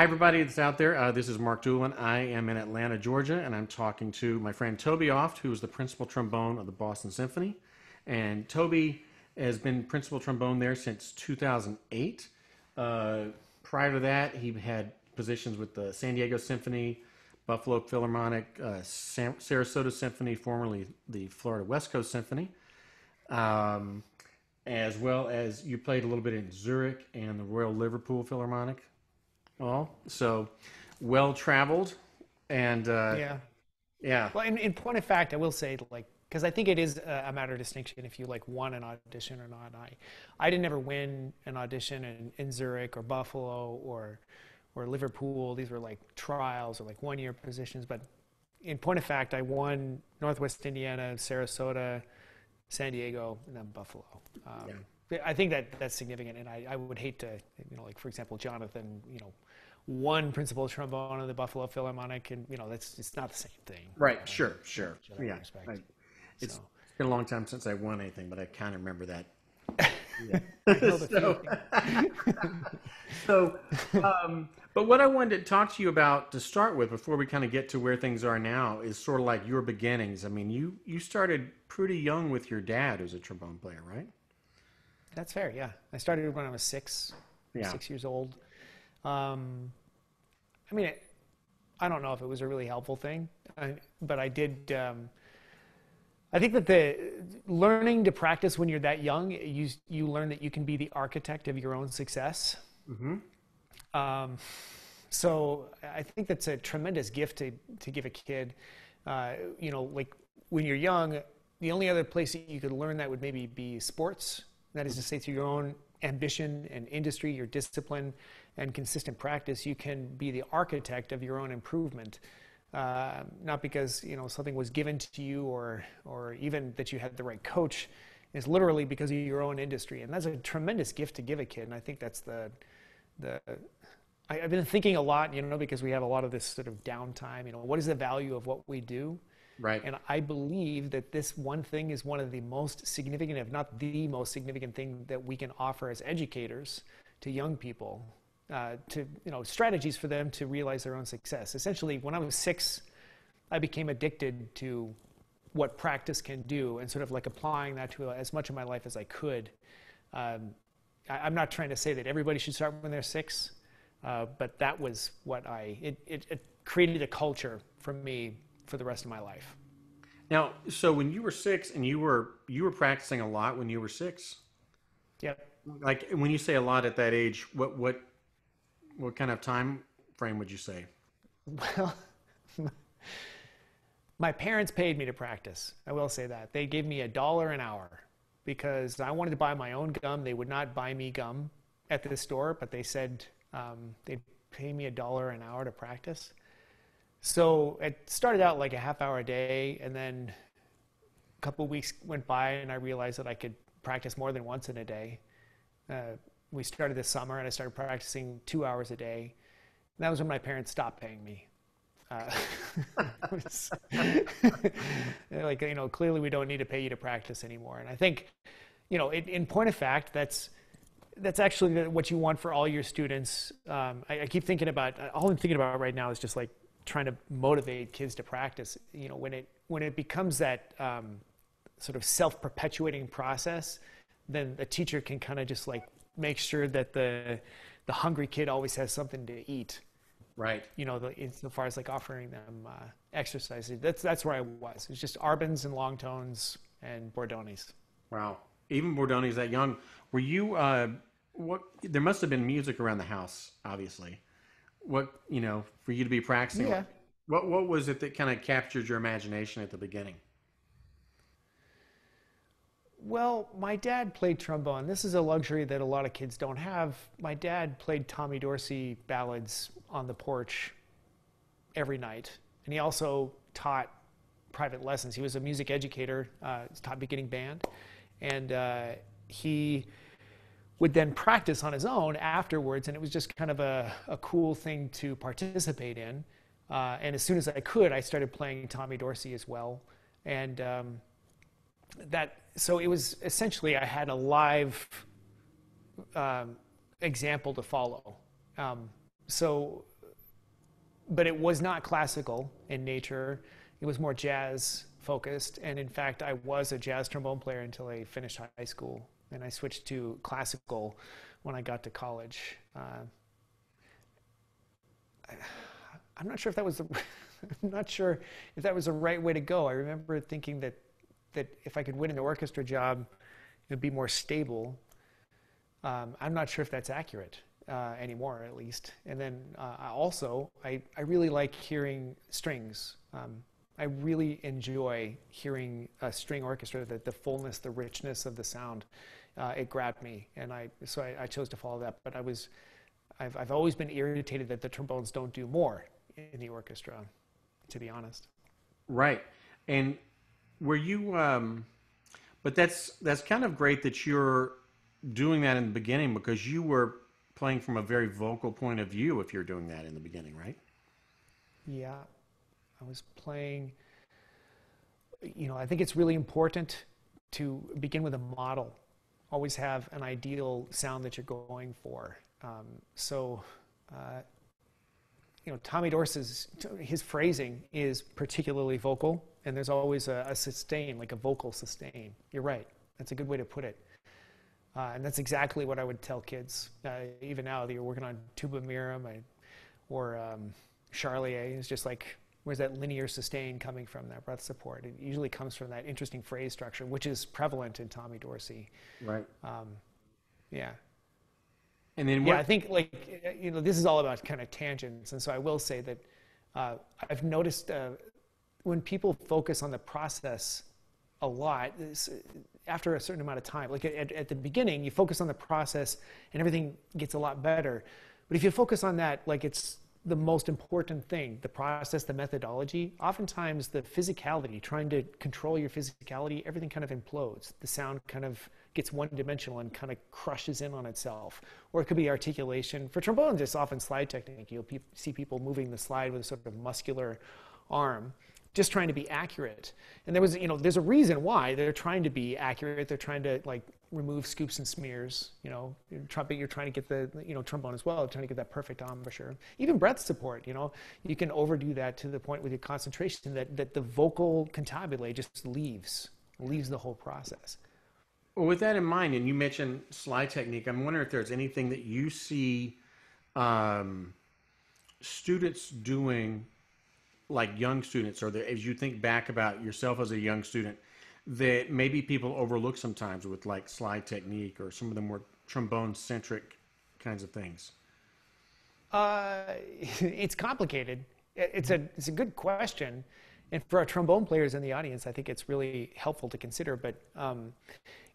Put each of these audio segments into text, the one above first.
everybody that's out there. This is Mark Doolin. I am in Atlanta, Georgia, and I'm talking to my friend Toby Oft, who is the principal trombone of the Boston Symphony. And Toby has been principal trombone there since 2008. Prior to that, he had positions with the San Diego Symphony, Buffalo Philharmonic, Sarasota Symphony, formerly the Florida West Coast Symphony, as well as you played a little bit in Zurich and the Royal Liverpool Philharmonic. So well-traveled, and Yeah. yeah, Well, in point of fact, I will say, like, because I think it is a matter of distinction if you like won an audition or not. I didn't ever win an audition in Zurich or Buffalo or Liverpool. These were like trials or like 1-year positions. But in point of fact, I won Northwest Indiana, Sarasota, San Diego, and then Buffalo. I think that's significant, and I would hate to, like for example, Jonathan, one principal trombone of the Buffalo Philharmonic, and it's not the same thing. right, sure, yeah. Respect. It's So been a long time since I won anything, but I kind of remember that. I know the So, feeling. so, but what I wanted to talk to you about to start with, before we kind of get to where things are now, is sort of like your beginnings. I mean, you started pretty young with your dad, who's a trombone player, right? That's fair. Yeah, I started when I was Yeah. 6 years old. I mean, I don't know if it was a really helpful thing, but I did. I think that the learning to practice when you're that young, you learn that you can be the architect of your own success. Mm-hmm. So I think that's a tremendous gift to give a kid. Like when you're young, the only other place that you could learn that would maybe be sports. That is to say, through your own ambition and industry, your discipline and consistent practice, you can be the architect of your own improvement. Not because something was given to you or even that you had the right coach. It's literally because of your own industry, and that's a tremendous gift to give a kid. And I think that's I've been thinking a lot, because we have a lot of this sort of downtime. What is the value of what we do? Right. And I believe that this one thing is one of the most significant, if not the most significant thing that we can offer as educators to young people, to strategies for them to realize their own success. Essentially, when I was 6, I became addicted to what practice can do and sort of like applying that to as much of my life as I could. I'm not trying to say that everybody should start when they're 6, but that was what it created a culture for me for the rest of my life. Now, so when you were 6 and you were practicing a lot when you were 6, Yep. like when you say a lot at that age, what kind of time frame would you say? Well, my parents paid me to practice. I will say that. They gave me $1 an hour because I wanted to buy my own gum. They would not buy me gum at the store, but they said they'd pay me $1 an hour to practice. So it started out like a half hour a day, and then a couple of weeks went by and I realized that I could practice more than once in a day. We started this summer and I started practicing 2 hours a day. And that was when my parents stopped paying me. They're like, clearly we don't need to pay you to practice anymore. And I think, in point of fact, that's actually what you want for all your students. I keep thinking about, all I'm thinking about right now is just like trying to motivate kids to practice. When it becomes that sort of self-perpetuating process, then the teacher can kind of just like make sure that the hungry kid always has something to eat. Right. Insofar as like offering them exercises. That's where I was. It's just Arbans and long tones and Bordonis. Wow. Even Bordoni's that young. Were you? There must have been music around the house, obviously. What for you to be practicing? Yeah. What was it that kind of captured your imagination at the beginning? Well, my dad played trombone. This is a luxury that a lot of kids don't have. My dad played Tommy Dorsey ballads on the porch every night. And he also taught private lessons. He was a music educator, taught beginning band. And he would then practice on his own afterwards. And it was just kind of a cool thing to participate in. And as soon as I could, I started playing Tommy Dorsey as well. And so it was essentially, I had a live example to follow. So but it was not classical in nature. It was more jazz focused. And in fact, I was a jazz trombone player until I finished high school. And I switched to classical when I got to college. I'm not sure if that was I'm not sure if that was the right way to go. I remember thinking that if I could win an orchestra job, it would be more stable. I'm not sure if that's accurate anymore, at least. And then I really like hearing strings. I really enjoy hearing a string orchestra, the fullness, the richness of the sound. It grabbed me, and so I chose to follow that. But I've always been irritated that the trombones don't do more in the orchestra, to be honest. Right. And were you, but that's kind of great that you're doing that in the beginning, because you were playing from a very vocal point of view if you're doing that in the beginning, right? Yeah, I was playing, I think it's really important to begin with a model. Always have an ideal sound that you're going for. Tommy Dorsey's, his phrasing is particularly vocal, and there's always a sustain, like a vocal sustain. You're right. That's a good way to put it. And that's exactly what I would tell kids. Even now, that you're working on tuba mirum or Charlier, it's just like, where's that linear sustain coming from, that breath support? It usually comes from that interesting phrase structure, which is prevalent in Tommy Dorsey. Right. Yeah. And then I think this is all about kind of tangents. And so I will say that I've noticed when people focus on the process a lot, after a certain amount of time, like at the beginning, you focus on the process and everything gets a lot better. But if you focus on that, like it's the most important thing, the process, the methodology, oftentimes the physicality, trying to control your physicality, everything kind of implodes. The sound kind of gets one-dimensional and kind of crushes in on itself. Or it could be articulation. For trombones, it's often slide technique. You'll see people moving the slide with a sort of muscular arm, just trying to be accurate. And there's a reason why they're trying to be accurate. They're trying to remove scoops and smears. Trumpet, you're trying to get the trombone as well, trying to get that perfect embouchure. Even breath support, you can overdo that to the point with your concentration that the vocal cantabile just leaves the whole process. Well, with that in mind, and you mentioned slide technique, I'm wondering if there's anything that you see students doing, like young students, or as you think back about yourself as a young student, that maybe people overlook sometimes with like slide technique or some of the more trombone-centric kinds of things. It's complicated. It's a good question. And for our trombone players in the audience, I think it's really helpful to consider. But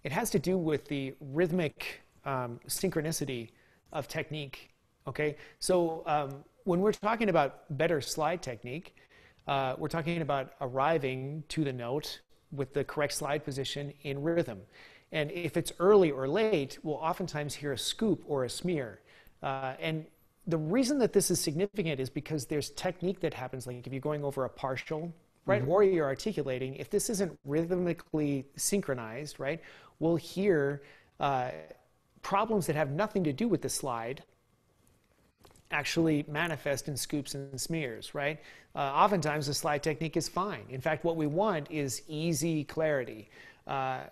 it has to do with the rhythmic synchronicity of technique. Okay, so when we're talking about better slide technique, we're talking about arriving to the note with the correct slide position in rhythm. And if it's early or late, we'll oftentimes hear a scoop or a smear. And the reason that this is significant is because there's technique that happens, like if you're going over a partial, right, or you're articulating, if this isn't rhythmically synchronized, right, we'll hear problems that have nothing to do with the slide actually manifest in scoops and smears, right? Oftentimes the slide technique is fine. In fact, what we want is easy clarity. If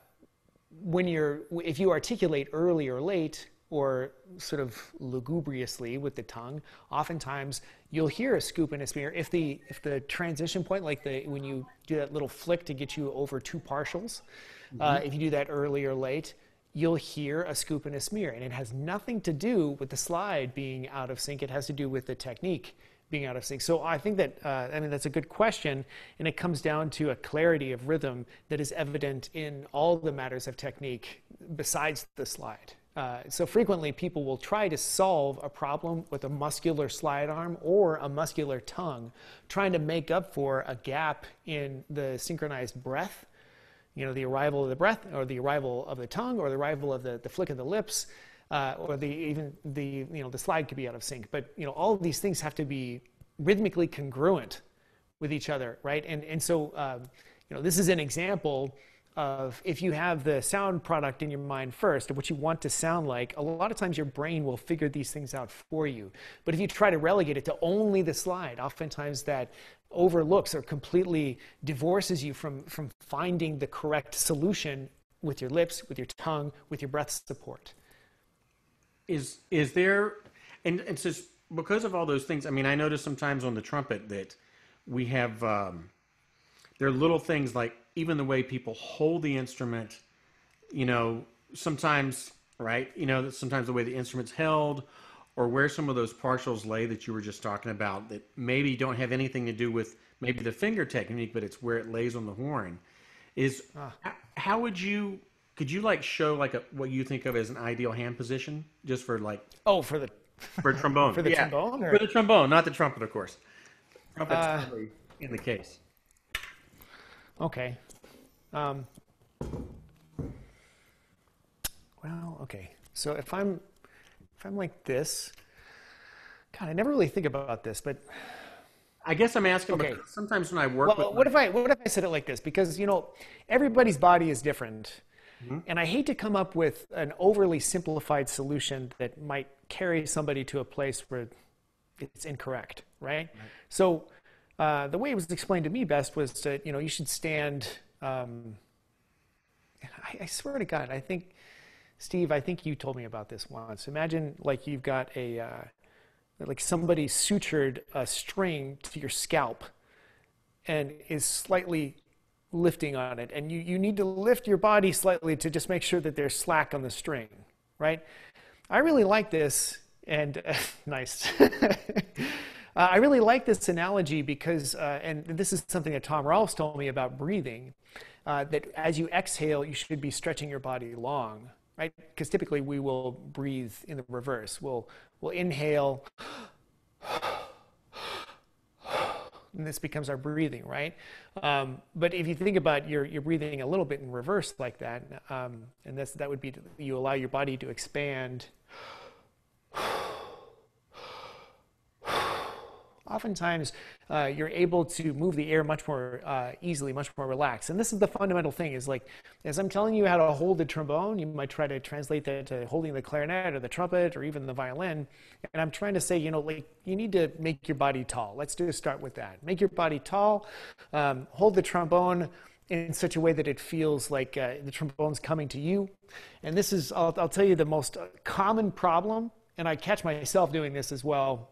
you articulate early or late, or sort of lugubriously with the tongue, oftentimes you'll hear a scoop and a smear. If the transition point, like when you do that little flick to get you over two partials, if you do that early or late, you'll hear a scoop and a smear. And it has nothing to do with the slide being out of sync. It has to do with the technique being out of sync. So I think that, that's a good question. And it comes down to a clarity of rhythm that is evident in all the matters of technique besides the slide. So frequently people will try to solve a problem with a muscular slide arm or a muscular tongue, trying to make up for a gap in the synchronized breath, the arrival of the breath, or the arrival of the tongue, or the arrival of the flick of the lips, or the slide could be out of sync. But all of these things have to be rhythmically congruent with each other, right? And so this is an example of if you have the sound product in your mind first, of what you want to sound like, a lot of times your brain will figure these things out for you. But if you try to relegate it to only the slide, oftentimes that overlooks or completely divorces you from finding the correct solution with your lips, with your tongue, with your breath support. Is there, and it's just because of all those things, I mean, I notice sometimes on the trumpet that we have, there are little things like even the way people hold the instrument, you know, sometimes, right, you know, sometimes the way the instrument's held, or where some of those partials lay that you were just talking about that maybe don't have anything to do with maybe the finger technique, but it's where it lays on the horn. How would you, could you like show like what you think of as an ideal hand position just for like... Oh, for trombone. For the trombone? Or? For the trombone, not the trumpet, of course. Trumpet's probably in the case. Okay. Well, okay. So if I'm like this, God, I never really think about this, but I guess I'm asking because sometimes when I work with... What if I said it like this? Because, you know, everybody's body is different. Mm-hmm. And I hate to come up with an overly simplified solution that might carry somebody to a place where it's incorrect, right? So the way it was explained to me best was that, you know, you should stand... I swear to God, I think, Steve, I think you told me about this once. Imagine like you've got like somebody sutured a string to your scalp and is slightly lifting on it. And you need to lift your body slightly to just make sure that there's slack on the string, right? I really like this, and nice. I really like this analogy because, and this is something that Tom Rawls told me about breathing, that as you exhale, you should be stretching your body long, right? Because typically we will breathe in the reverse. We'll inhale, and this becomes our breathing, right? But if you think about your breathing a little bit in reverse like that, and that would be you allow your body to expand. Oftentimes, you're able to move the air much more easily, much more relaxed. And this is the fundamental thing, is like, as I'm telling you how to hold the trombone, you might try to translate that to holding the clarinet or the trumpet or even the violin. And I'm trying to say, you know, like, you need to make your body tall. Let's just start with that. Make your body tall, hold the trombone in such a way that it feels like the trombone's coming to you. And this is, I'll tell you, the most common problem, and I catch myself doing this as well.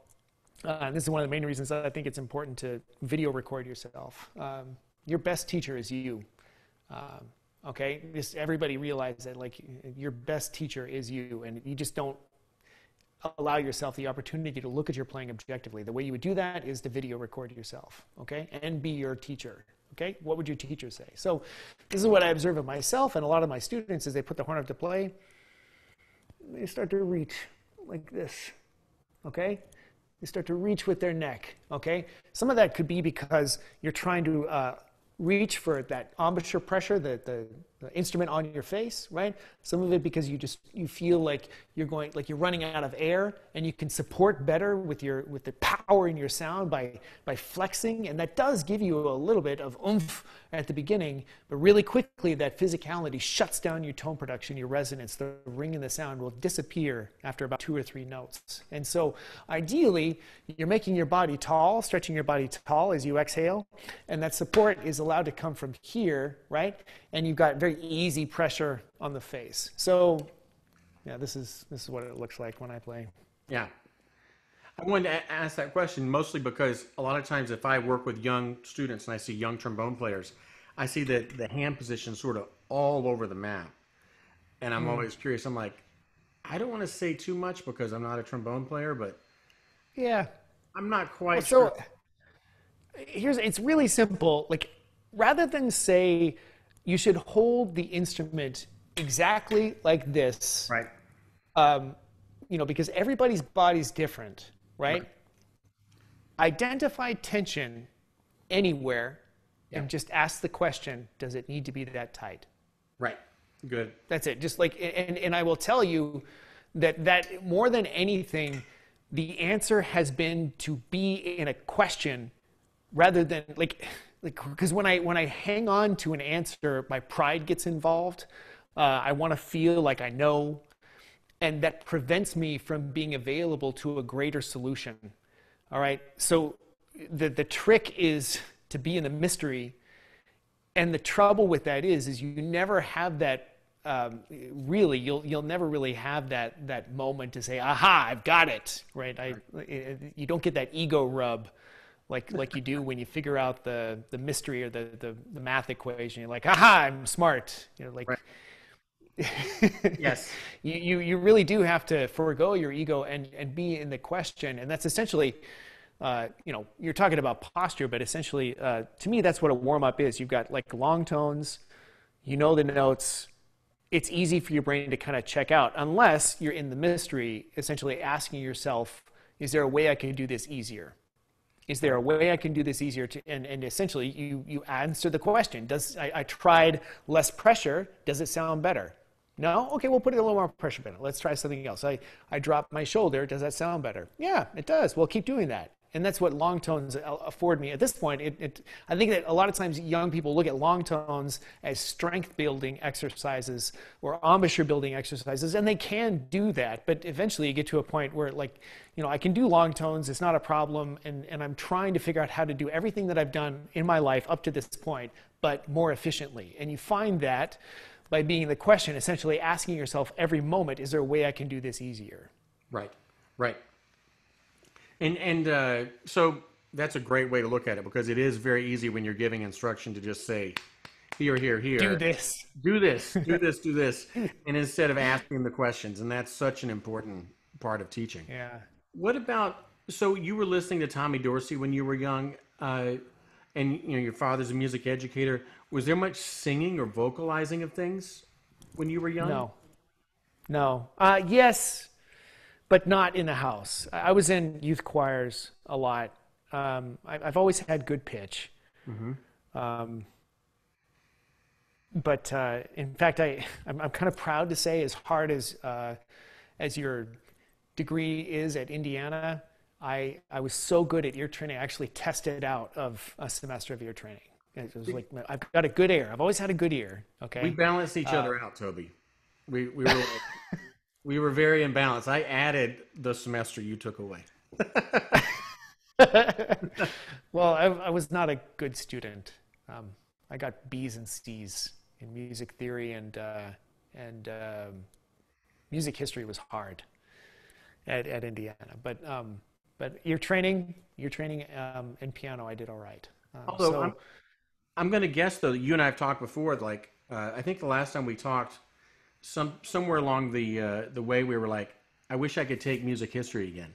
And this is one of the main reasons that I think it's important to video record yourself. Your best teacher is you. Okay, just everybody realize that, like, your best teacher is you, and you just don't allow yourself the opportunity to look at your playing objectively. The way you would do that is to video record yourself, okay, and be your teacher. Okay, what would your teacher say? So this is what I observe of myself and a lot of my students as they put the horn up to play. They start to reach like this, okay? They start to reach with their neck, okay? Some of that could be because you're trying to reach for that embouchure pressure, the instrument on your face, right? Some of it because you feel like you're running out of air, and you can support better with the power in your sound by flexing, and that does give you a little bit of oomph at the beginning, but really quickly that physicality shuts down your tone production, your resonance. The ring in the sound will disappear after about 2 or 3 notes. And so ideally, you're making your body tall, stretching your body tall as you exhale, and that support is allowed to come from here, right? And you've got very easy pressure on the face. So, yeah, this is what it looks like when I play. Yeah. I wanted to ask that question mostly because a lot of times if I work with young students and I see young trombone players, I see that the hand position sort of all over the map. And I'm always curious. I'm like, I don't want to say too much because I'm not a trombone player, but yeah, I'm not quite sure. So it's really simple. Like, rather than say you should hold the instrument exactly like this, right? Because everybody's body's different, right? Identify tension anywhere and just ask the question, does it need to be that tight? Right. Good. That's it. Just like, and I will tell you that more than anything, the answer has been to be in a question rather than like because when I hang on to an answer, my pride gets involved. I want to feel like I know, and that prevents me from being available to a greater solution. All right. So the trick is to be in the mystery, and the trouble with that is you never have that. Really, you'll never really have that moment to say, "Aha, I've got it!" Right? You don't get that ego rub like you do when you figure out the mystery or the math equation. You're like, "Aha, I'm smart!" Like. Right. Yes. You really do have to forego your ego and be in the question, and that's essentially. You're talking about posture, but essentially, to me, that's what a warm-up is. You've got like long tones, you know the notes. It's easy for your brain to kind of check out, unless you're in the mystery, essentially asking yourself, is there a way I can do this easier? Is there a way I can do this easier? And essentially, you answer the question. I tried less pressure. Does it sound better? No? Okay, we'll put a little more pressure in it. Let's try something else. I dropped my shoulder. Does that sound better? Yeah, it does. Well, keep doing that. And that's what long tones afford me. At this point, I think that a lot of times young people look at long tones as strength-building exercises or embouchure-building exercises, and they can do that. But eventually you get to a point where, I can do long tones. It's not a problem, and I'm trying to figure out how to do everything that I've done in my life up to this point, but more efficiently. And you find that by being in the question, essentially asking yourself every moment, is there a way I can do this easier? Right. Right. And so that's a great way to look at it, because it is very easy when you're giving instruction to just say, here, here, here. Do this. Do this, do this, do this. And instead of asking the questions. And that's such an important part of teaching. Yeah. What about, so you were listening to Tommy Dorsey when you were young, and your father's a music educator. Was there much singing or vocalizing of things when you were young? No. Yes, but not in the house. I was in youth choirs a lot. I've always had good pitch. Mm-hmm. But in fact, I'm kind of proud to say, as hard as your degree is at Indiana, I was so good at ear training, I actually tested out of a semester of ear training. It was like, I've got a good ear. I've always had a good ear. Okay. We balanced each other out, Toby. We were like, we were very imbalanced. I added the semester you took away. Well, I was not a good student. I got B's and C's in music theory, and music history was hard at Indiana. But ear training, and piano, I did all right. Although I'm going to guess, though, that you and I have talked before. Like I think the last time we talked, somewhere along the way, we were like, I wish I could take music history again.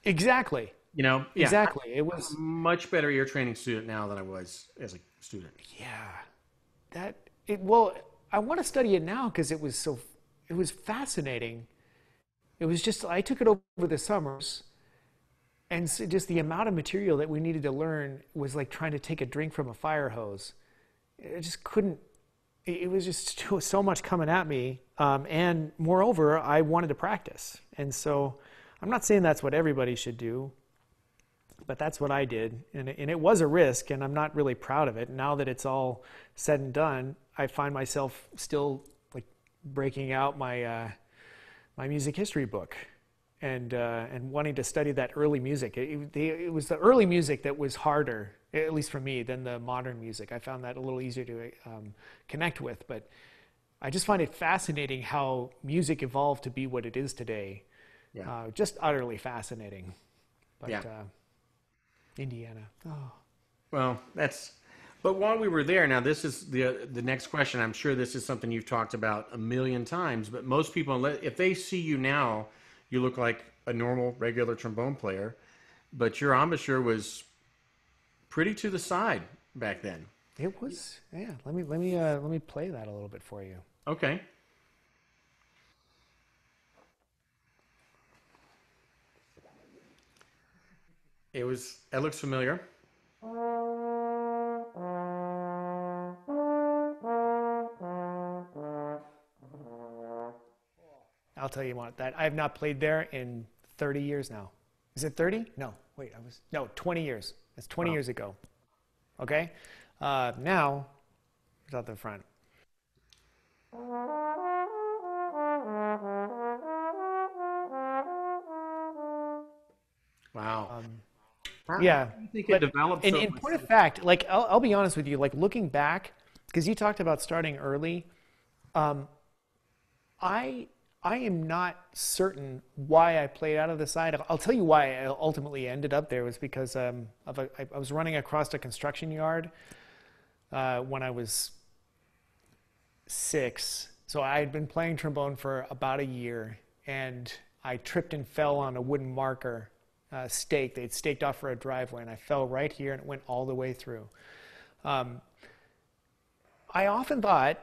Exactly. Yeah, exactly. It was a much better ear training student now than I was as a student. Yeah, well, I want to study it now because it was fascinating. It was just, I took it over the summers, and so just the amount of material that we needed to learn was like trying to take a drink from a fire hose. It just couldn't. It was just so much coming at me, and moreover, I wanted to practice. And so, I'm not saying that's what everybody should do, but that's what I did, and it was a risk, and I'm not really proud of it. Now that it's all said and done, I find myself still like breaking out my my music history book, and wanting to study that early music. It was the early music that was harder, at least for me, than the modern music. I found that a little easier to connect with, but I just find it fascinating how music evolved to be what it is today. Yeah. Just utterly fascinating. But Indiana. Oh. Well, but while we were there, now this is the next question. I'm sure this is something you've talked about a million times, but most people, if they see you now, you look like a normal, regular trombone player, but your embouchure was pretty to the side back then. It was, yeah. Let me play that a little bit for you. Okay. It looks familiar. I'll tell you what, that I have not played there in 30 years now. Is it 30? No, wait, 20 years. That's 20 years ago. Okay? Now, it's out the front. Wow. How Yeah, do you think it but developed so in much? point of fact, like I'll be honest with you, like looking back, because you talked about starting early, I I am not certain why I played out of the side. I'll tell you why I ultimately ended up there was because I was running across a construction yard when I was 6. So I had been playing trombone for about a year, and I tripped and fell on a wooden marker stake. They'd staked off for a driveway, and I fell right here, and it went all the way through. I often thought,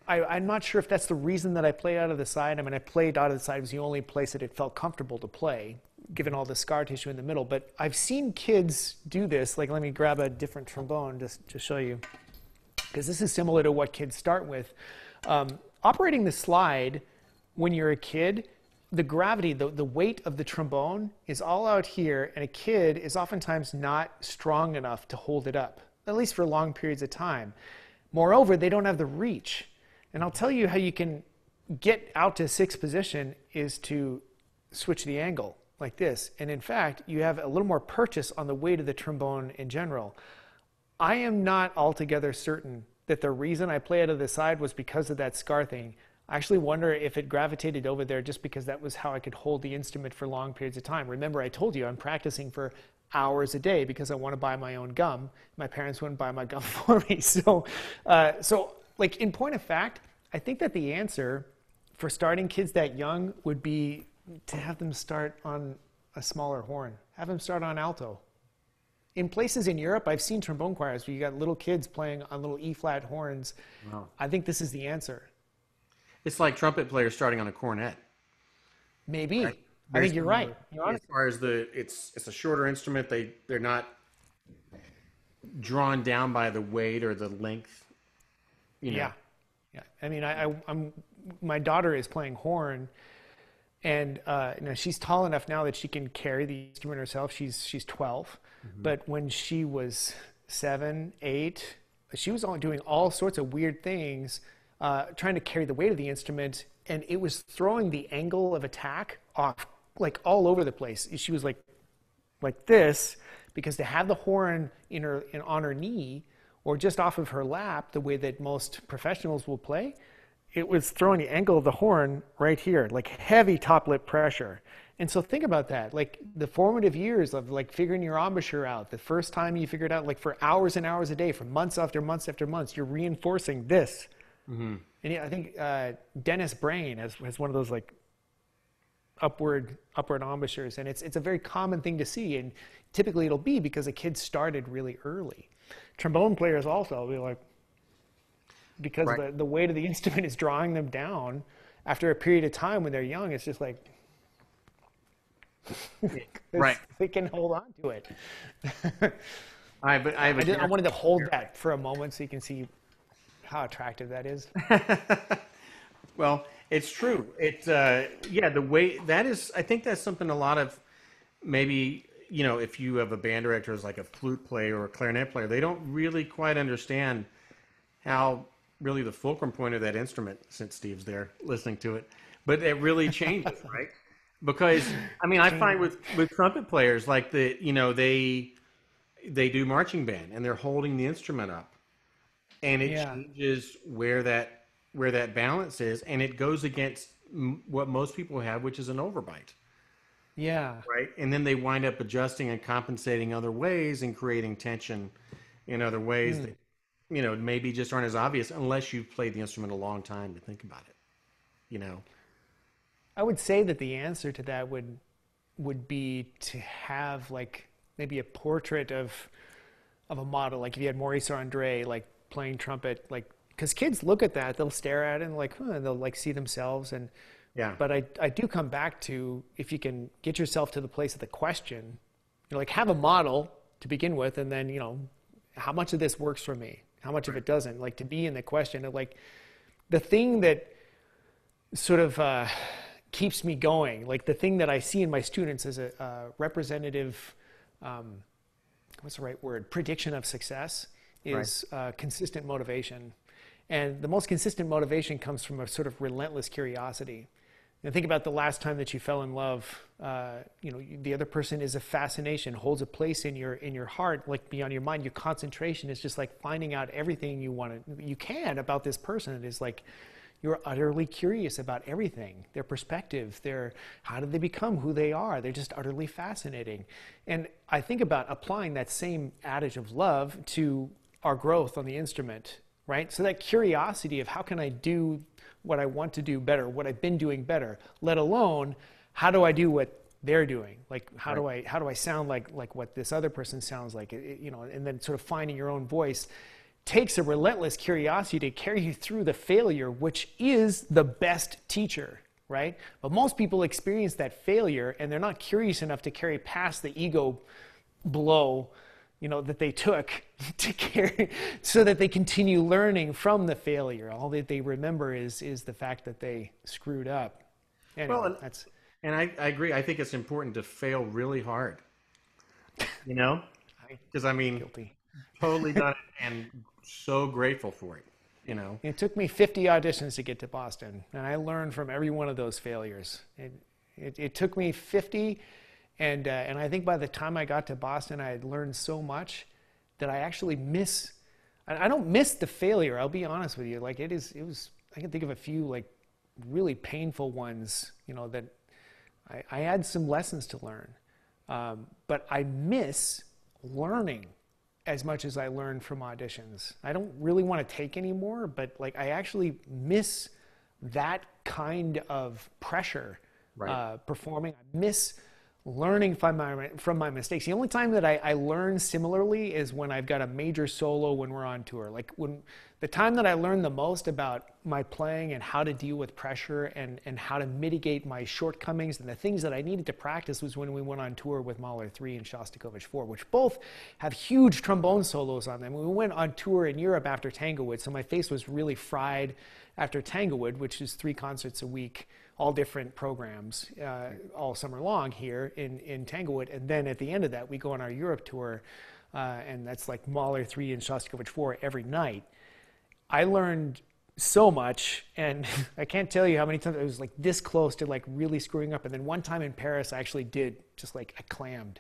I'm not sure if that's the reason that I played out of the side. I mean, I played out of the side. It was the only place that it felt comfortable to play, given all the scar tissue in the middle. But I've seen kids do this. Like, let me grab a different trombone just to show you, because this is similar to what kids start with. Operating the slide when you're a kid, the gravity, the weight of the trombone is all out here, and a kid is oftentimes not strong enough to hold it up, at least for long periods of time. Moreover, they don't have the reach. And I'll tell you how you can get out to sixth position is to switch the angle like this. And in fact, you have a little more purchase on the weight of the trombone in general. I am not altogether certain that the reason I play out of the side was because of that scar thing. I actually wonder if it gravitated over there just because that was how I could hold the instrument for long periods of time. Remember, I told you I'm practicing for hours a day because I want to buy my own gum. My parents wouldn't buy my gum for me. So like in point of fact, I think that the answer for starting kids that young would be to have them start on a smaller horn. Have them start on alto. In places in Europe, I've seen trombone choirs where you got little kids playing on little E-flat horns. Wow. I think this is the answer. It's like trumpet players starting on a cornet. Maybe. Right? I think you're right. As far as it's a shorter instrument. They're not drawn down by the weight or the length. You know. Yeah. I mean, I'm my daughter is playing horn, and she's tall enough now that she can carry the instrument herself. She's 12, but when she was 7, 8, she was doing all sorts of weird things, trying to carry the weight of the instrument, and it was throwing the angle of attack off like all over the place. She was like this because to have the horn on her knee or just off of her lap, the way that most professionals will play, it was throwing the angle of the horn right here, like heavy top lip pressure. And so think about that, like the formative years of like figuring your embouchure out, the first time you figure it out, like for hours and hours a day, for months after months after months, you're reinforcing this. Mm-hmm. And yeah, I think Dennis Brain has one of those like upward embouchures, and it's a very common thing to see, and typically it'll be because a kid started really early. Trombone players also will be like, because the weight of the instrument is drawing them down after a period of time when they're young, it's just like, right. They can hold on to it. I wanted to hold that for a moment so you can see how attractive that is. Well, it's true. The way that is, I think that's something a lot of maybe, if you have a band director who's like a flute player or a clarinet player, they don't really quite understand how really the fulcrum point of that instrument, since Steve's there listening to it, but it really changes, right? Because, I mean, I find with trumpet players, like they do marching band and they're holding the instrument up, and it changes where that balance is, and it goes against what most people have, which is an overbite. Yeah. Right. And then they wind up adjusting and compensating other ways and creating tension in other ways that, maybe just aren't as obvious unless you've played the instrument a long time to think about it. I would say that the answer to that would be to have like maybe a portrait of a model, like if you had Maurice Andre like playing trumpet, like because kids look at that, they'll stare at it and like, they'll like see themselves. And but I do come back to, if you can get yourself to the place of the question, like have a model to begin with, and then how much of this works for me, how much of it doesn't, like to be in the question of like the thing that sort of keeps me going, like the thing that I see in my students as a representative what's the right word? Prediction of success Right. is consistent motivation. And the most consistent motivation comes from a sort of relentless curiosity. And think about the last time that you fell in love. The other person is a fascination, holds a place in your heart, like beyond your mind. Your concentration is just like finding out everything you can about this person. It is like you're utterly curious about everything, their perspective, how did they become who they are? They're just utterly fascinating. And I think about applying that same adage of love to our growth on the instrument, right? So that curiosity of how can I do what I want to do better, what I've been doing better, let alone how do I do what they're doing? Like how do I sound like what this other person sounds like? And then sort of finding your own voice takes a relentless curiosity to carry you through the failure, which is the best teacher, right? But most people experience that failure and they're not curious enough to carry past the ego blow, that they took to carry, so that they continue learning from the failure. All that they remember is the fact that they screwed up. Anyway, Well, and I agree. I think it's important to fail really hard, because guilty. totally done it and so grateful for it, It took me 50 auditions to get to Boston, and I learned from every one of those failures. It took me 50, and I think by the time I got to Boston, I had learned so much that I actually I don't miss the failure. I'll be honest with you. Like it was. I can think of a few like really painful ones. That I had some lessons to learn, but I miss learning as much as I learned from auditions. I don't really want to take any more, but like I actually miss that kind of pressure performing. I miss learning from my mistakes. The only time that I learn similarly is when I've got a major solo when we're on tour. Like when the time that I learned the most about my playing and how to deal with pressure and how to mitigate my shortcomings and the things that I needed to practice was when we went on tour with Mahler 3 and Shostakovich 4, which both have huge trombone solos on them. We went on tour in Europe after Tanglewood, so my face was really fried after Tanglewood, which is 3 concerts a week, all different programs, all summer long here in Tanglewood. And then at the end of that, we go on our Europe tour, and that's like Mahler 3 and Shostakovich 4 every night. I learned so much, and I can't tell you how many times I was like this close to like really screwing up. And then one time in Paris, I actually did just like I clammed,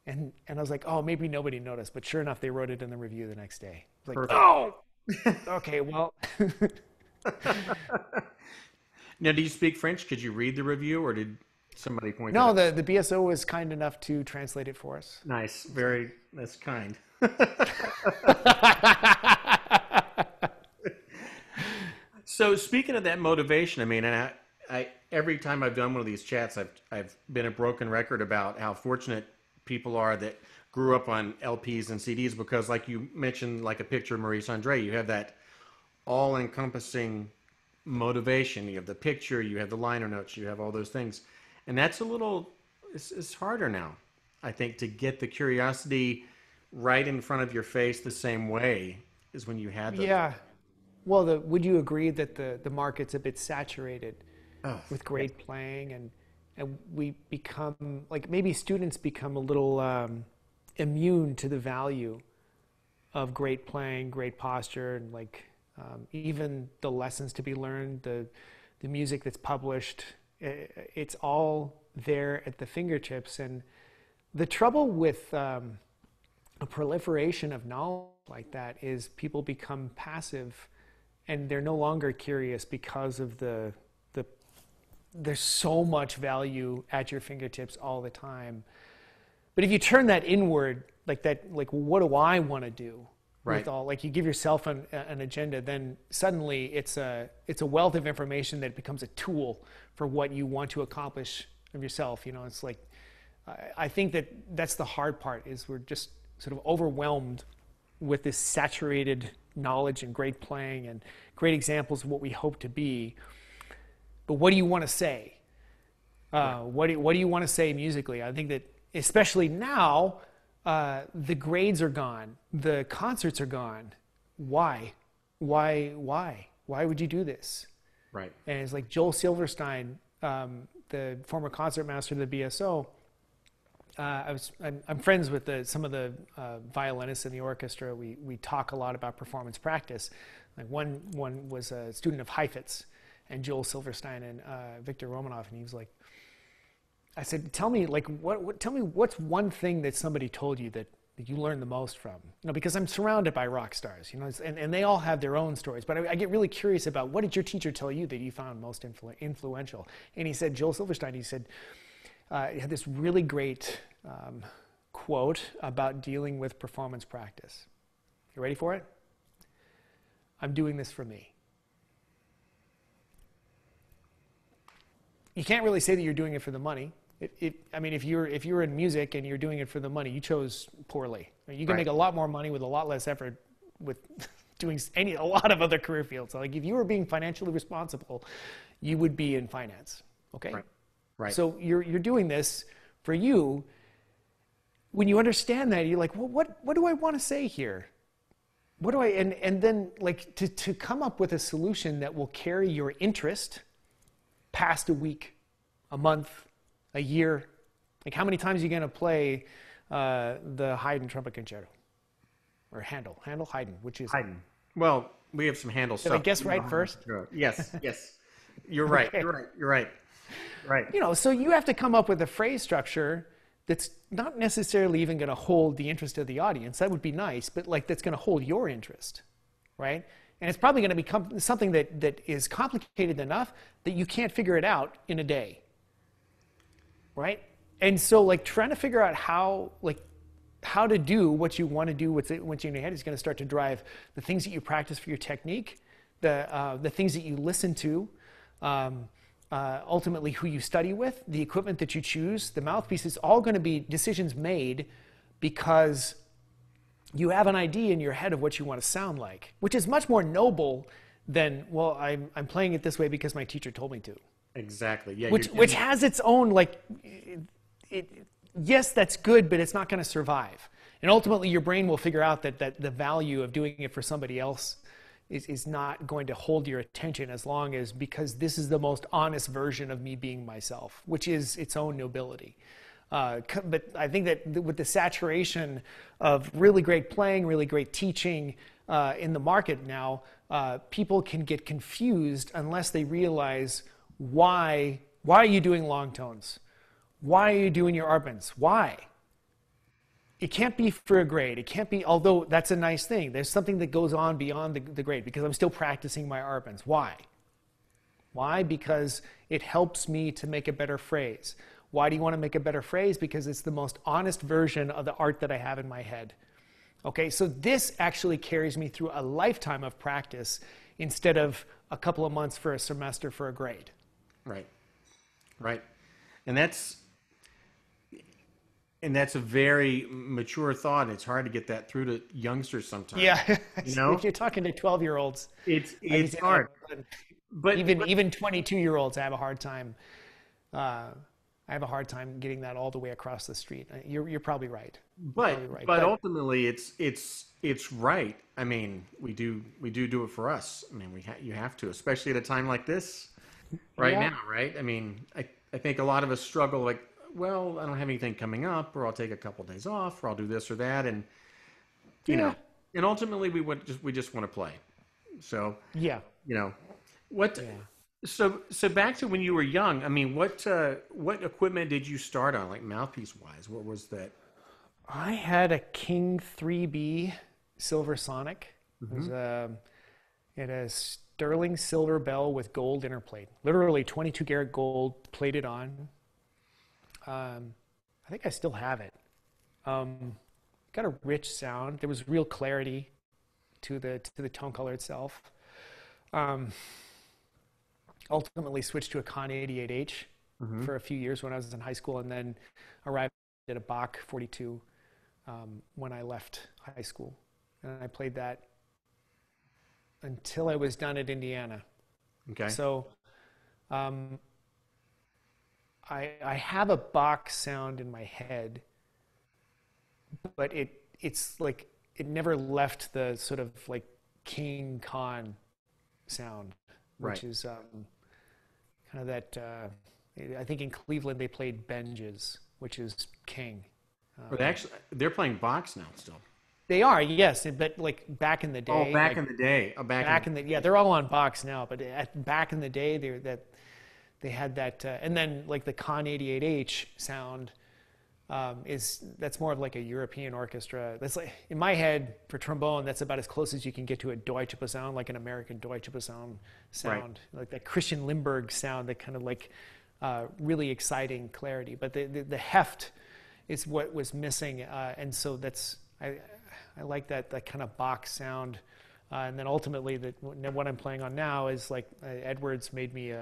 and I was like, oh, maybe nobody noticed, but sure enough, they wrote it in the review the next day. Like, perfect. Oh, okay, well. Now, do you speak French? Could you read the review, or did somebody point No, it out? the BSO was kind enough to translate it for us. Nice, that's kind. So speaking of that motivation, and I every time I've done one of these chats, I've been a broken record about how fortunate people are that grew up on LPs and CDs, because like you mentioned, like a picture of Maurice Andre, you have that all-encompassing motivation. You have the picture, you have the liner notes, you have all those things, and that's it's harder now, I think, to get the curiosity right in front of your face the same way as when you had those. Yeah. Well, would you agree that the market's a bit saturated with great playing, and we become, like, maybe students become a little immune to the value of great playing, great posture, and like even the lessons to be learned, the music that's published, it's all there at the fingertips. And the trouble with a proliferation of knowledge like that is people become passive, and they're no longer curious because of there's so much value at your fingertips all the time. But if you turn that inward, like what do I want to do? Right. With all, like, you give yourself an agenda, then suddenly it's a wealth of information that becomes a tool for what you want to accomplish of yourself. It's like, I think that's the hard part, is we're just sort of overwhelmed with this saturated knowledge and great playing and great examples of what we hope to be. But what do you want to say? What do you want to say musically? I think that especially now, the grades are gone, the concerts are gone. Why? Why would you do this? Right. And it's like Joel Silverstein, the former concertmaster of the BSO, I'm friends with some of the violinists in the orchestra. We talk a lot about performance practice. Like one was a student of Heifetz, and Joel Silverstein and Victor Romanov, and he was like, I said, tell me what's one thing that somebody told you that you learned the most from? Because I'm surrounded by rock stars, and they all have their own stories. But I get really curious about, what did your teacher tell you that you found most influential? And he said, Joel Silverstein, he said, he had this really great quote about dealing with performance practice. You ready for it? I'm doing this for me. You can't really say that you're doing it for the money. If you're in music and you're doing it for the money, you chose poorly. You can make a lot more money with a lot less effort with doing a lot of other career fields. So, like, if you were being financially responsible, you would be in finance. Okay. Right. So you're doing this for you. When you understand that, you're like, well, what do I want to say here? What do I and then, like, to come up with a solution that will carry your interest past a week, a month, a year. Like, how many times are you going to play the Haydn trumpet concerto? Or Haydn, which is Haydn. Well, we have some Handel stuff. Did I guess right first? Yes. You're right. Okay. You're right. Right. So you have to come up with a phrase structure that's not necessarily even going to hold the interest of the audience. That would be nice, but, like, that's going to hold your interest, right? And it's probably going to become something that is complicated enough that you can't figure it out in a day, right? And so, like, trying to figure out how to do what you want to do, what's in your head, is going to start to drive the things that you practice for your technique, the things that you listen to, ultimately who you study with, the equipment that you choose, the mouthpiece. Is all going to be decisions made because you have an idea in your head of what you want to sound like, which is much more noble than, well, I'm playing it this way because my teacher told me to. Exactly. Yeah. Which has its own, like, yes, that's good, but it's not going to survive. And ultimately, your brain will figure out that the value of doing it for somebody else is not going to hold your attention because this is the most honest version of me being myself, which is its own nobility. But I think that with the saturation of really great playing, really great teaching in the market now, people can get confused unless they realize why are you doing long tones? Why are you doing your arpents? Why? It can't be for a grade. It can't be, although that's a nice thing. There's something that goes on beyond the grade because I'm still practicing my arpents. Why? Why? Because it helps me to make a better phrase. Why do you want to make a better phrase? Because it's the most honest version of the art that I have in my head. Okay, so this actually carries me through a lifetime of practice instead of a couple of months for a semester for a grade. Right. And that's a very mature thought. It's hard to get that through to youngsters sometimes. Yeah, if you're talking to 12-year-olds, it's hard. But even 22-year-olds have a hard time. I have a hard time getting that all the way across the street. You're probably right. But ultimately, it's right. I mean, we do it for us. I mean, you have to, especially at a time like this, now, right? I mean, I think a lot of us struggle, like, well, I don't have anything coming up, or I'll take a couple of days off, or I'll do this or that, and you know, and ultimately we just want to play. So what. Yeah. So back to when you were young. I mean, what equipment did you start on, like mouthpiece wise? What was that? I had a King 3B Silver Sonic. Mm-hmm. It had a sterling silver bell with gold innerplate, literally 22 karat gold plated on. I think I still have it. Got a rich sound. There was real clarity to the tone color itself. Ultimately switched to a Con 88H for a few years when I was in high school, and then arrived at a Bach 42 when I left high school. And I played that until I was done at Indiana. Okay. So I have a Bach sound in my head, but it's like it never left the sort of like King Con sound, which is kind of that. I think in Cleveland they played Benjes, which is king. They're playing Bach's now still. They are, yes, but like back in the day. Oh, back in the day. Oh, yeah, they're all on Bach's now, but back in the day, they had that, and then like the Con 88H sound that's more of like a European orchestra. That's like, in my head, for trombone, that's about as close as you can get to a Deutsche Posaune, like an American Deutsche Posaune sound, like that Christian Limburg sound, that kind of like really exciting clarity. But the heft is what was missing, and so I like that kind of Bach sound. And then ultimately, what I'm playing on now is like Edwards made me.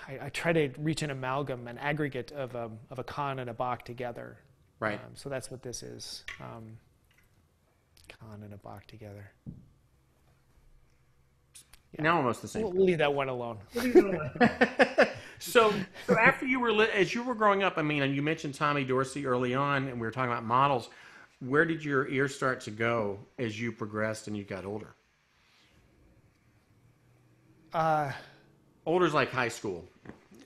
I try to reach an amalgam, an aggregate of a Con and a Bach together. Right. So that's what this is. Con and a Bach together. Yeah. Now almost the same. We'll leave that one alone. So after as you were growing up, I mean, and you mentioned Tommy Dorsey early on, and we were talking about models. Where did your ear start to go as you progressed and you got older? Older's like high school.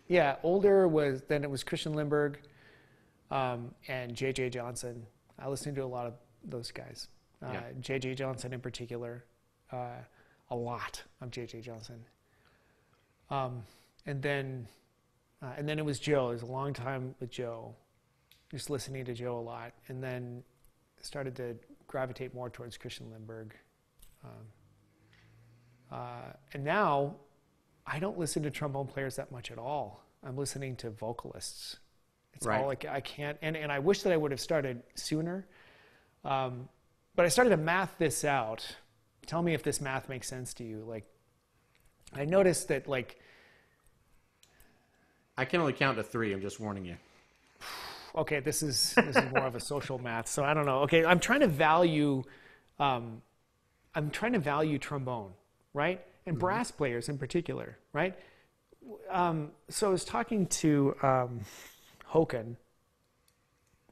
Yeah, older it was Christian Limburg and J.J. Johnson. I listened to a lot of those guys. J.J. Johnson in particular, a lot of J.J. Johnson. And then it was Joe. It was a long time with Joe, just listening to Joe a lot. And then started to gravitate more towards Christian Limburg. And now I don't listen to trombone players that much at all. I'm listening to vocalists. It's right. all I can't, and I wish that I would have started sooner. But I started to math this out. Tell me if this math makes sense to you. Like, I noticed that, like, I can only count to 3. I'm just warning you. Okay, this is more of a social math, so I don't know. Okay, I'm trying to value trombone, right? And brass players in particular, right? So I was talking to Håkan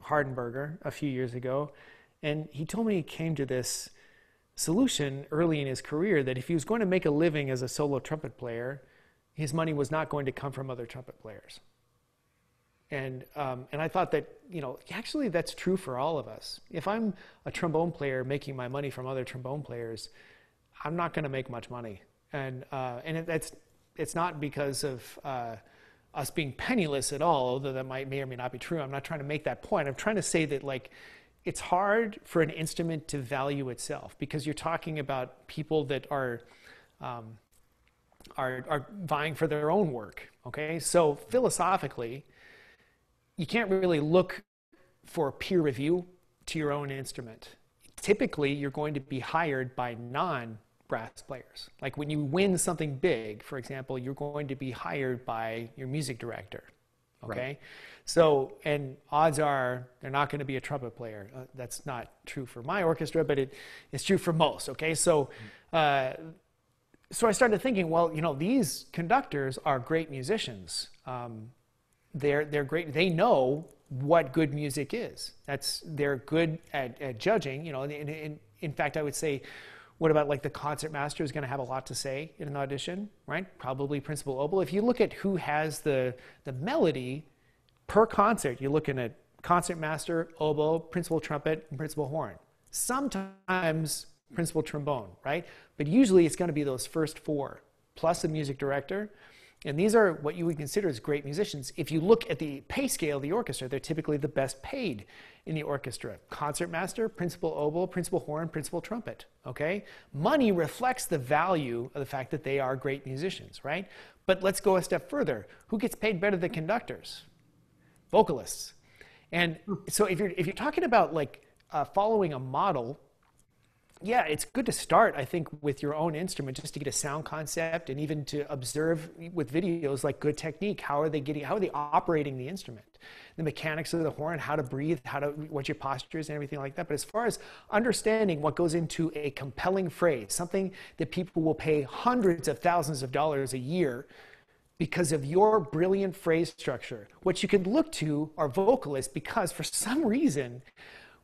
Hardenberger a few years ago, and he told me he came to this solution early in his career that if he was going to make a living as a solo trumpet player, his money was not going to come from other trumpet players. And I thought that, actually that's true for all of us. If I'm a trombone player making my money from other trombone players, I'm not going to make much money. And it's not because of us being penniless at all, although that may or may not be true. I'm not trying to make that point. I'm trying to say that, like, it's hard for an instrument to value itself because you're talking about people that are vying for their own work. Okay, so philosophically, you can't really look for peer review to your own instrument. Typically, you're going to be hired by non-brass players. Like when you win something big, for example, you're going to be hired by your music director. Okay? Right. So, and odds are they're not going to be a trumpet player. That's not true for my orchestra, but it's true for most. Okay? So I started thinking, well, these conductors are great musicians. They're great. They know what good music is. They're good at judging. In fact, I would say, what about like the concertmaster is going to have a lot to say in an audition, right? Probably principal oboe. If you look at who has the melody per concert, you're looking at concertmaster, oboe, principal trumpet, and principal horn. Sometimes principal trombone, right? But usually it's going to be those first 4 plus a music director. And these are what you would consider as great musicians. If you look at the pay scale of the orchestra, they're typically the best paid in the orchestra. Concertmaster, principal oboe, principal horn, principal trumpet, okay? Money reflects the value of the fact that they are great musicians, right? But let's go a step further. Who gets paid better than conductors? Vocalists. And so if you're talking about like following a model, yeah, it's good to start, I think, with your own instrument just to get a sound concept and even to observe with videos like good technique. How are they operating the instrument? The mechanics of the horn, how to breathe, what your posture is and everything like that. But as far as understanding what goes into a compelling phrase, something that people will pay hundreds of thousands of dollars a year because of your brilliant phrase structure, what you can look to are vocalists because for some reason,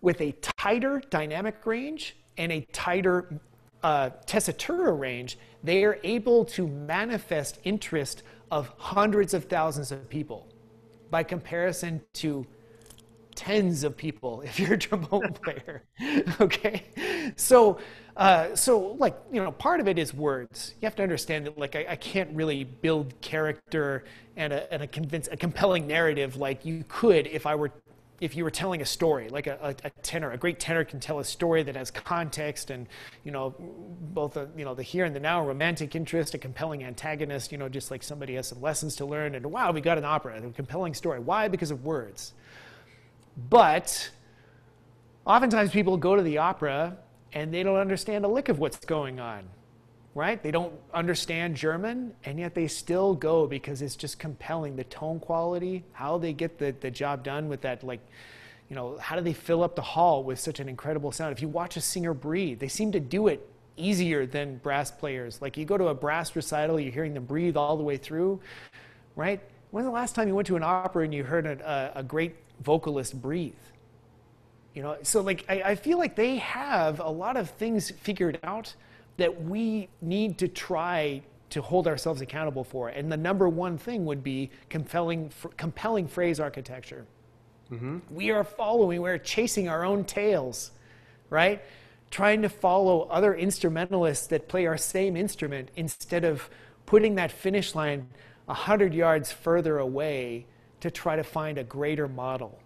with a tighter dynamic range, and a tighter tessitura range, they are able to manifest interest of hundreds of thousands of people by comparison to tens of people if you're a trombone player. Okay, so like, you know, part of it is words. You have to understand that, like, I can't really build character and a compelling narrative like you could if you were telling a story. Like a tenor, a great tenor can tell a story that has context and, you know, both the here and the now, romantic interest, a compelling antagonist, you know, just like somebody has some lessons to learn, and wow, we got an opera, a compelling story. Why? Because of words. But oftentimes people go to the opera and they don't understand a lick of what's going on, right? They don't understand German, and yet they still go because it's just compelling. The tone quality, how they get the job done with that, like, you know, how do they fill up the hall with such an incredible sound? If you watch a singer breathe, they seem to do it easier than brass players. Like, you go to a brass recital, you're hearing them breathe all the way through, right? When's the last time you went to an opera and you heard a great vocalist breathe? You know, so like I feel like they have a lot of things figured out that we need to try to hold ourselves accountable for. And the number one thing would be compelling phrase architecture. Mm-hmm. We're chasing our own tails, right? Trying to follow other instrumentalists that play our same instrument instead of putting that finish line 100 yards further away to try to find a greater model.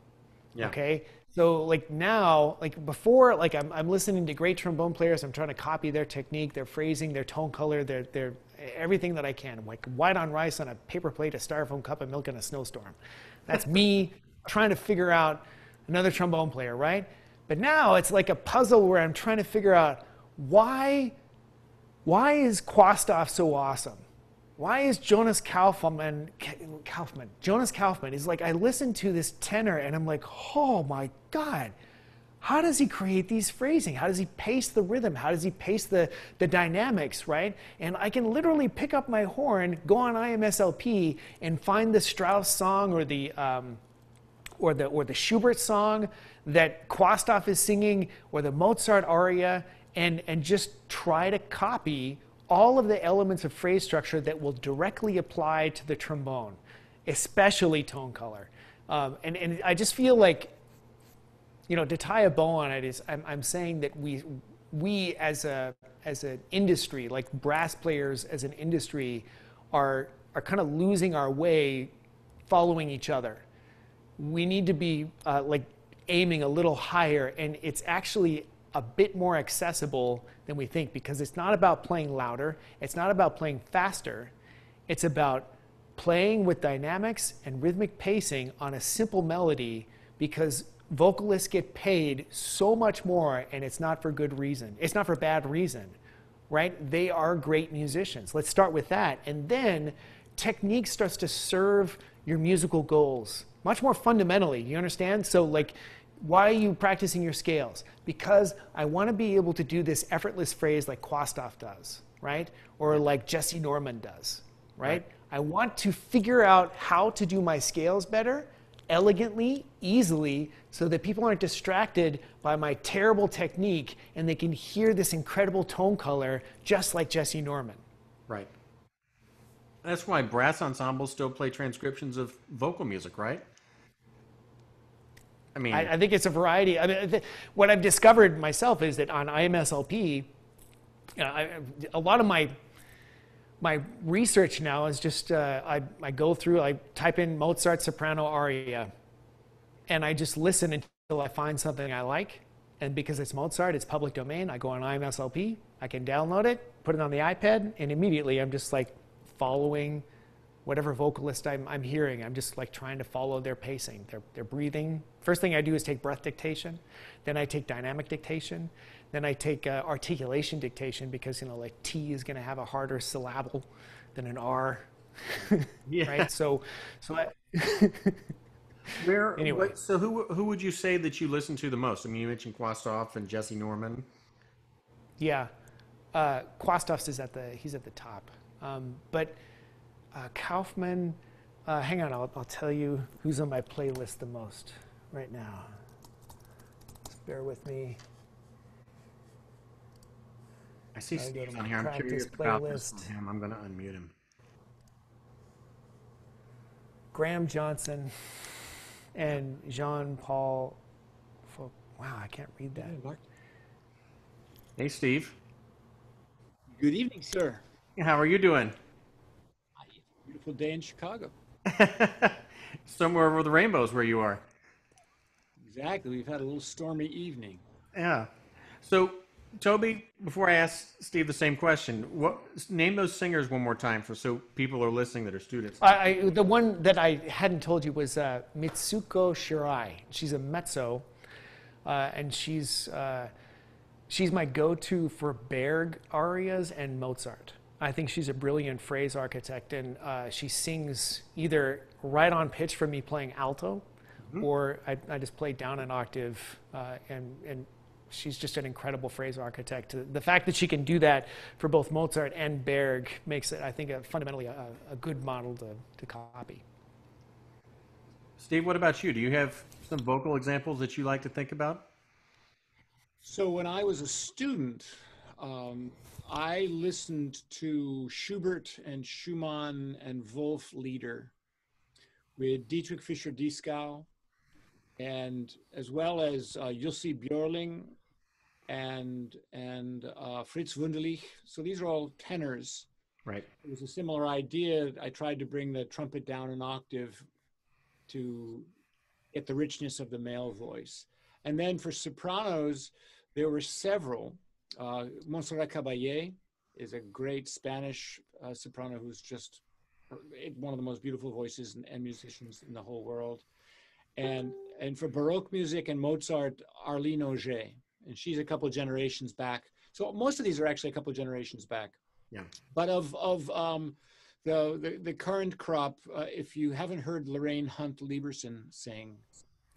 Yeah. Okay? So like now, like before, like I'm listening to great trombone players. I'm trying to copy their technique, their phrasing, their tone color, their everything that I can. I'm like white on rice on a paper plate, a styrofoam cup of milk in a snowstorm. That's me trying to figure out another trombone player, right? But now it's like a puzzle where I'm trying to figure out why is Kwastov so awesome? Why is Jonas Kaufmann is like, I listen to this tenor and I'm like, oh my God, how does he create these phrasing? How does he pace the rhythm? How does he pace the dynamics, right? And I can literally pick up my horn, go on IMSLP and find the Strauss song or the Schubert song that Kwastov is singing, or the Mozart aria, and just try to copy all of the elements of phrase structure that will directly apply to the trombone, especially tone color. And I just feel like, you know, to tie a bow on it is, I'm saying that we as an industry, like brass players as an industry, are kind of losing our way following each other. We need to be like aiming a little higher, and it's actually a bit more accessible than we think, because it's not about playing louder, it's not about playing faster, it's about playing with dynamics and rhythmic pacing on a simple melody, because vocalists get paid so much more, and it's not for good reason. It's not for bad reason, right? They are great musicians. Let's start with that. And then technique starts to serve your musical goals much more fundamentally. You understand? So like, why are you practicing your scales? Because I want to be able to do this effortless phrase like Kwastov does, right? Or like Jesse Norman does, right? I want to figure out how to do my scales better, elegantly, easily, so that people aren't distracted by my terrible technique and they can hear this incredible tone color just like Jesse Norman. Right. That's why brass ensembles still play transcriptions of vocal music, right? I mean, I think it's a variety. I mean, what I've discovered myself is that on IMSLP, a lot of my research now is just I go through, I type in Mozart soprano aria, and I just listen until I find something I like. And because it's Mozart, it's public domain. I go on IMSLP, I can download it, put it on the iPad, and immediately I'm just like following whatever vocalist I'm hearing. I'm just like trying to follow their pacing, their breathing. First thing I do is take breath dictation, then I take dynamic dictation, then I take articulation dictation, because, you know, like T is going to have a harder syllable than an R, yeah. Right? So anyway. So who would you say that you listen to the most? I mean, you mentioned Kwastov and Jesse Norman. Yeah, Kwastov's he's at the top, but Kaufmann. Hang on, I'll tell you who's on my playlist the most right now. Just bear with me. I see Steve's on here. I'm curious about this from him. I'm going to unmute him. Graham Johnson and Jean-Paul. Wow, I can't read that. Hey, Steve. Good evening, sir. How are you doing? Beautiful day in Chicago. Somewhere over the rainbows where you are. Exactly. We've had a little stormy evening. Yeah. So, Toby, before I ask Steve the same question, name those singers one more time so people are listening that are students. The one that I hadn't told you was Mitsuko Shirai. She's a mezzo, and she's my go-to for Berg arias and Mozart. I think she's a brilliant phrase architect, and she sings either right on pitch for me playing alto, or I just play down an octave, and she's just an incredible phrase architect. The fact that she can do that for both Mozart and Berg makes it, I think, fundamentally a good model to copy. Steve, what about you? Do you have some vocal examples that you like to think about? So when I was a student, I listened to Schubert and Schumann and Wolf Lieder with Dietrich Fischer-Dieskau, and as well as Jussi Björling and Fritz Wunderlich. So these are all tenors. Right. It was a similar idea. I tried to bring the trumpet down an octave to get the richness of the male voice. And then for sopranos, there were several. Montserrat Caballé is a great Spanish soprano who's just one of the most beautiful voices and musicians in the whole world. And for Baroque music and Mozart, Arline Auger, and she's a couple of generations back. So most of these are actually a couple of generations back. Yeah. But of the current crop, if you haven't heard Lorraine Hunt Lieberson sing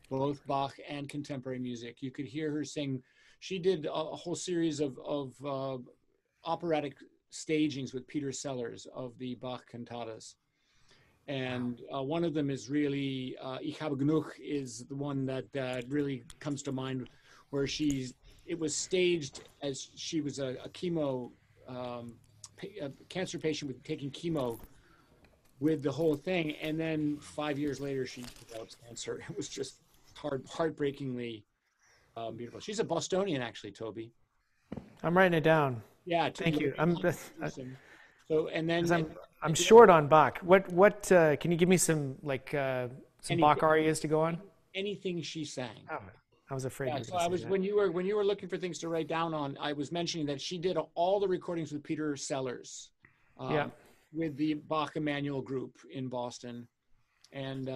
both Bach and contemporary music, you could hear her sing. She did a whole series of operatic stagings with Peter Sellers of the Bach cantatas. And one of them is really, Ich habe genug is the one that really comes to mind, where it was staged as she was a cancer patient taking chemo with the whole thing. And then 5 years later, she develops cancer. It was just heartbreakingly beautiful. She's a Bostonian, actually, Toby. I'm writing it down. Yeah. Thank you. So, and then I'm short on Bach. What can you give me some Bach arias to go on? Anything she sang. Oh, I was afraid. Yeah, so I was when you were looking for things to write down on, I was mentioning that she did all the recordings with Peter Sellers, with the Bach Emanuel group in Boston, and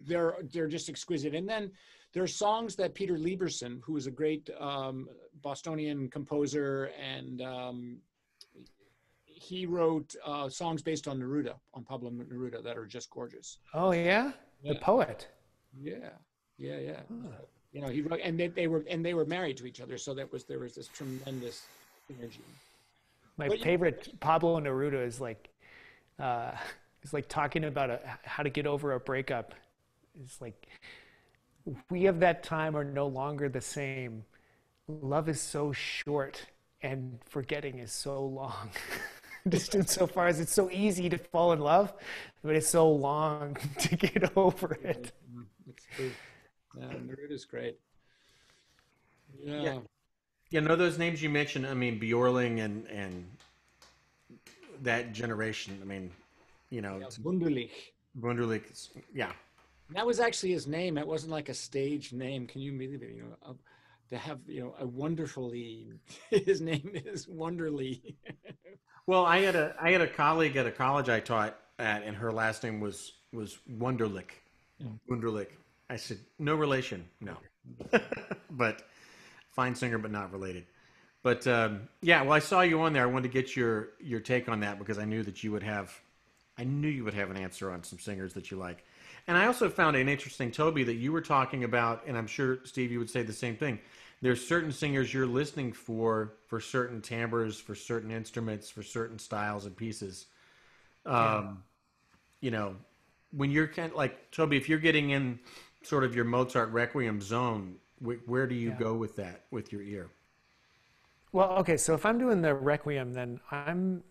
they're just exquisite. And then there are songs that Peter Lieberson, who is a great Bostonian composer, and he wrote songs based on Neruda, on Pablo Neruda, that are just gorgeous. Oh yeah, the poet. Yeah. Huh. You know, he wrote, and they were married to each other, so there was this tremendous energy. My favorite Pablo Neruda is like talking about how to get over a breakup. It's like, we of that time are no longer the same. Love is so short, and forgetting is so long. Just insofar as it's so easy to fall in love, but it's so long to get over it. It's true. Yeah, Neruda's great. Yeah. You know those names you mentioned. I mean, Bjorling and that generation. I mean, you know, Wunderlich. Wonderlic. Yeah. That was actually his name. It wasn't like a stage name. Can you believe it? You know, to have a wonderfully. His name is Wonderly. Well, I had a colleague at a college I taught at, and her last name was Wonderlic. Wonderlic. I said, no relation, no, but fine singer, but not related. But yeah, well, I saw you on there. I wanted to get your take on that because I knew you would have an answer on some singers that you like. And I also found it interesting, Toby, that you were talking about, and I'm sure Steve, you would say the same thing. There's certain singers you're listening for certain timbres, for certain instruments, for certain styles and pieces. You know, when you're kind of like Toby, if you're getting in sort of your Mozart Requiem zone, where do you go with that, with your ear? Well, okay, so if I'm doing the Requiem, then I'm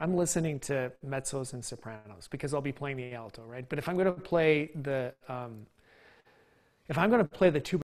I'm listening to mezzos and sopranos because I'll be playing the alto, right? But if I'm going to play the tuba